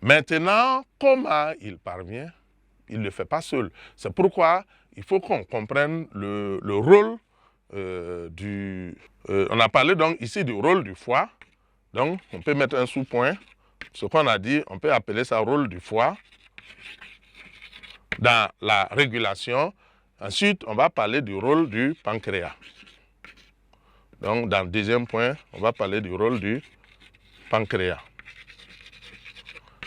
Maintenant, comment il parvient? Il ne le fait pas seul. C'est pourquoi il faut qu'on comprenne le rôle on a parlé donc ici du rôle du foie. Donc, on peut mettre un sous-point. Ce qu'on a dit, on peut appeler ça rôle du foie dans la régulation. Ensuite, on va parler du rôle du pancréas. Donc, dans le deuxième point, on va parler du rôle du pancréas.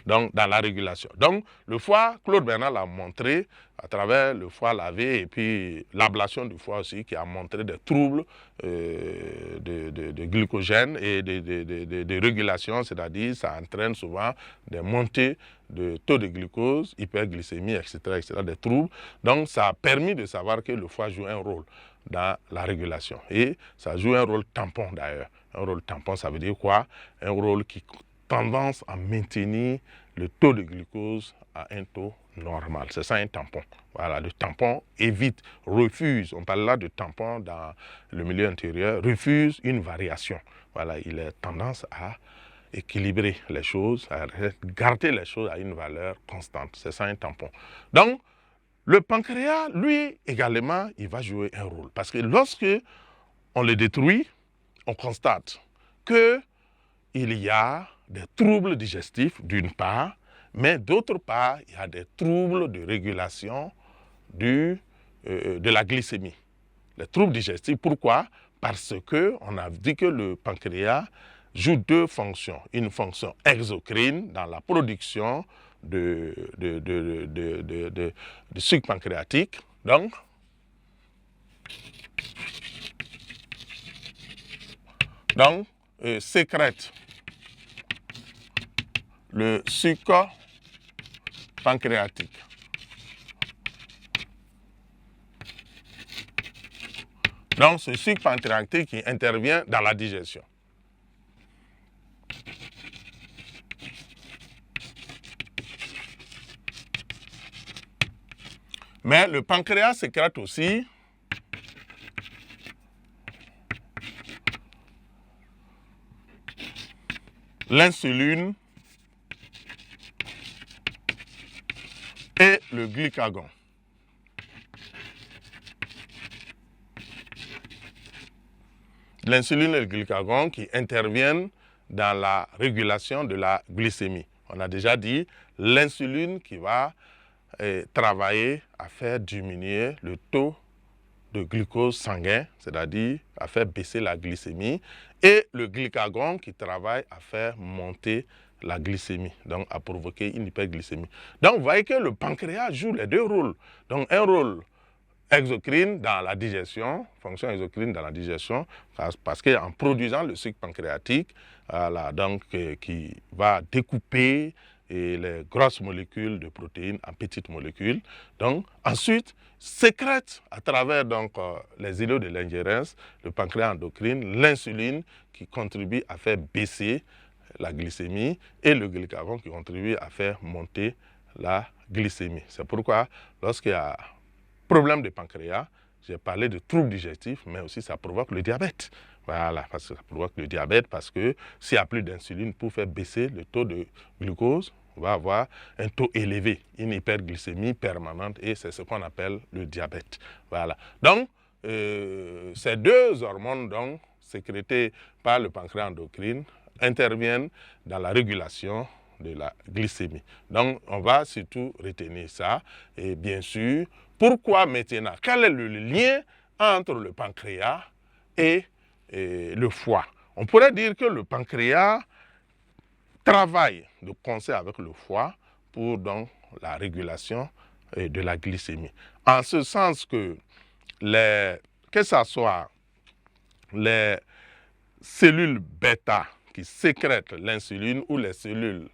Donc, dans la régulation. Donc, le foie, Claude Bernard l'a montré à travers le foie lavé et puis l'ablation du foie aussi qui a montré des troubles de glycogène et de régulation, c'est-à-dire ça entraîne souvent des montées de taux de glucose, hyperglycémie, etc., des troubles. Donc, ça a permis de savoir que le foie joue un rôle dans la régulation. Et ça joue un rôle tampon d'ailleurs. Un rôle tampon, ça veut dire quoi? Un rôle qui tendance à maintenir le taux de glucose à un taux normal. C'est ça un tampon. Voilà, le tampon évite, refuse, on parle là de tampon dans le milieu intérieur, refuse une variation. Voilà, il a tendance à équilibrer les choses, à garder les choses à une valeur constante. C'est ça un tampon. Donc, le pancréas, lui, également, il va jouer un rôle. Parce que lorsque on le détruit, on constate qu'il y a des troubles digestifs, d'une part, mais d'autre part, il y a des troubles de régulation de la glycémie. Les troubles digestifs, pourquoi? Parce qu'on a dit que le pancréas joue deux fonctions. Une fonction exocrine dans la production de sucre pancréatique. Donc sécrète le sucre pancréatique. Donc, ce sucre pancréatique qui intervient dans la digestion. Mais le pancréas sécrète aussi l'insuline et le glucagon. L'insuline et le glucagon qui interviennent dans la régulation de la glycémie. On a déjà dit l'insuline qui va travailler à faire diminuer le taux de glucose sanguin, c'est-à-dire à faire baisser la glycémie, et le glucagon qui travaille à faire monter la glycémie, donc à provoquer une hyperglycémie. Donc vous voyez que le pancréas joue les deux rôles. Donc un rôle exocrine dans la digestion, fonction exocrine dans la digestion, parce qu'en produisant le sucre pancréatique, voilà, donc, qui va découper les grosses molécules de protéines en petites molécules. Donc, ensuite, sécrète à travers donc, les îlots de l'ingérence, le pancréas endocrine, l'insuline qui contribue à faire baisser la glycémie et le glucagon qui contribue à faire monter la glycémie. C'est pourquoi, lorsqu'il y a problème de pancréas, j'ai parlé de troubles digestifs, mais aussi ça provoque le diabète. Voilà, parce que ça provoque le diabète, parce que s'il n'y a plus d'insuline pour faire baisser le taux de glucose, on va avoir un taux élevé, une hyperglycémie permanente, et c'est ce qu'on appelle le diabète. Voilà. Donc, ces deux hormones donc, sécrétées par le pancréas endocrine interviennent dans la régulation de la glycémie. Donc, on va surtout retenir ça. Et bien sûr, pourquoi maintenant? Quel est le lien entre le pancréas et le foie? On pourrait dire que le pancréas travaille de concert avec le foie pour donc la régulation de la glycémie. En ce sens que ce soit les cellules bêta qui sécrètent l'insuline ou les cellules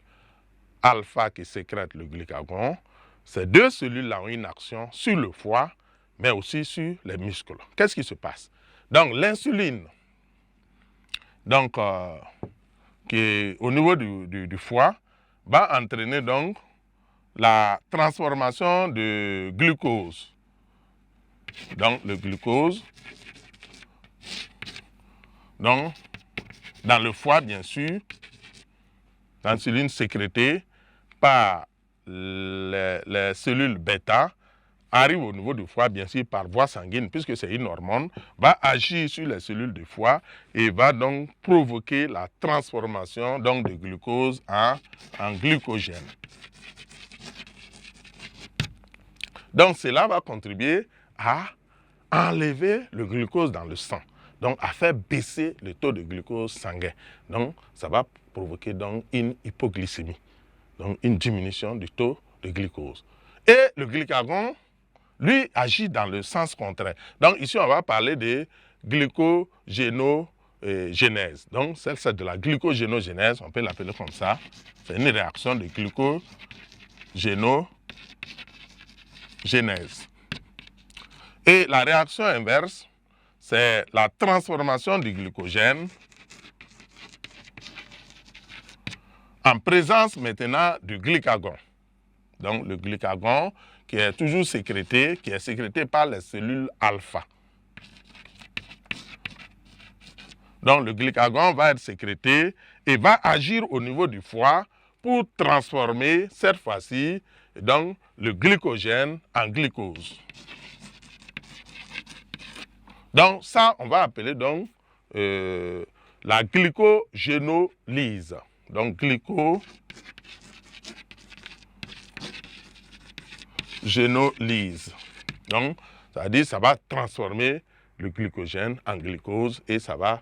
alpha qui sécrètent le glucagon, ces deux cellules-là ont une action sur le foie, mais aussi sur les muscles. Qu'est-ce qui se passe? Donc l'insuline, donc, qui est au niveau du foie, va entraîner donc la transformation de glucose. Donc le glucose, donc dans le foie bien sûr, l'insuline sécrétée par les cellules bêta, arrive au niveau du foie, bien sûr, par voie sanguine, puisque c'est une hormone, va agir sur les cellules du foie et va donc provoquer la transformation donc, de glucose en glycogène. Donc, cela va contribuer à enlever le glucose dans le sang, donc à faire baisser le taux de glucose sanguin. Donc, ça va provoquer donc une hypoglycémie, donc une diminution du taux de glucose. Et le glucagon, lui, agit dans le sens contraire. Donc, ici, on va parler de glycogénogénèse. Donc, c'est de la glycogénogénèse, on peut l'appeler comme ça. C'est une réaction de glycogénogénèse. Et la réaction inverse, c'est la transformation du glycogène en présence maintenant du glucagon. Donc, le glucagon qui est toujours sécrété, qui est sécrété par les cellules alpha. Donc, le glucagon va être sécrété et va agir au niveau du foie pour transformer, cette fois-ci, donc, le glycogène en glucose. Donc, ça, on va appeler donc la glycogénolyse. Donc, glycogénolyse. Donc, ça veut dire que ça va transformer le glycogène en glucose et ça va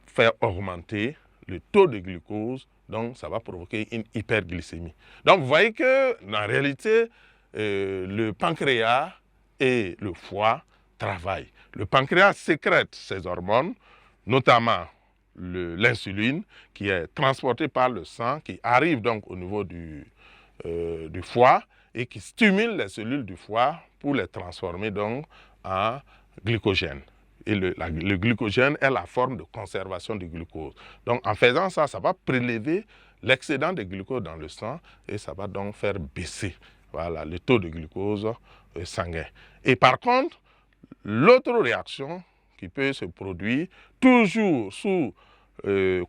faire augmenter le taux de glucose. Donc, ça va provoquer une hyperglycémie. Donc, vous voyez que, en réalité, le pancréas et le foie travaillent. Le pancréas sécrète ces hormones, notamment l'insuline, qui est transportée par le sang, qui arrive donc au niveau du foie et qui stimule les cellules du foie pour les transformer donc en glycogène. Et le glycogène est la forme de conservation du glucose. Donc, en faisant ça, ça va prélever l'excédent de glucose dans le sang et ça va donc faire baisser, voilà, le taux de glucose sanguin. Et par contre, l'autre réaction qui peut se produire, toujours sous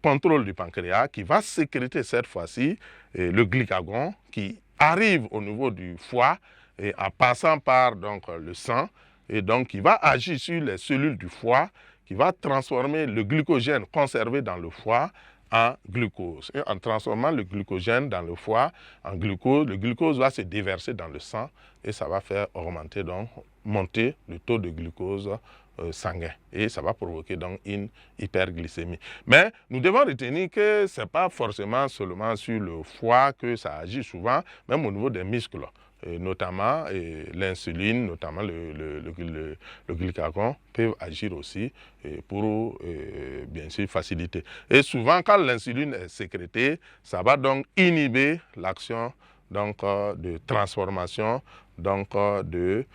contrôle du pancréas, qui va sécréter cette fois-ci le glucagon qui arrive au niveau du foie et en passant par donc, le sang, et donc qui va agir sur les cellules du foie, qui va transformer le glycogène conservé dans le foie en glucose. Et en transformant le glycogène dans le foie en glucose, le glucose va se déverser dans le sang et ça va faire augmenter, donc monter le taux de glucose sanguin. Et ça va provoquer donc une hyperglycémie. Mais nous devons retenir que ce n'est pas forcément seulement sur le foie que ça agit souvent, même au niveau des muscles. Notamment l'insuline, notamment le glucagon peuvent agir aussi pour bien sûr faciliter. Et souvent quand l'insuline est sécrétée, ça va donc inhiber l'action donc de transformation donc de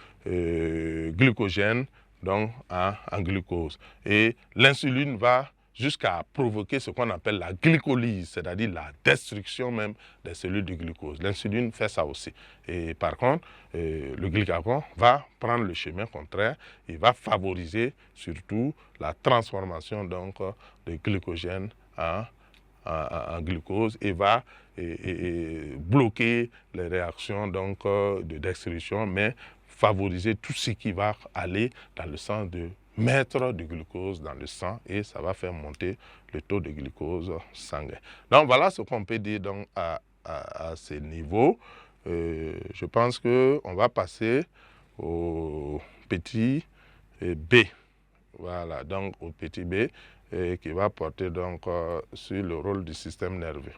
glucogène donc en glucose. Et l'insuline va jusqu'à provoquer ce qu'on appelle la glycolyse, c'est-à-dire la destruction même des cellules du glucose. L'insuline fait ça aussi. Et par contre, le glucagon va prendre le chemin contraire, il va favoriser surtout la transformation donc, de glycogène en glucose et va bloquer les réactions donc, de destruction, mais favoriser tout ce qui va aller dans le sens de mettre du glucose dans le sang et ça va faire monter le taux de glucose sanguin. Donc voilà ce qu'on peut dire donc à ce niveau. Je pense qu'on va passer au petit B. Voilà, donc au petit B qui va porter donc sur le rôle du système nerveux.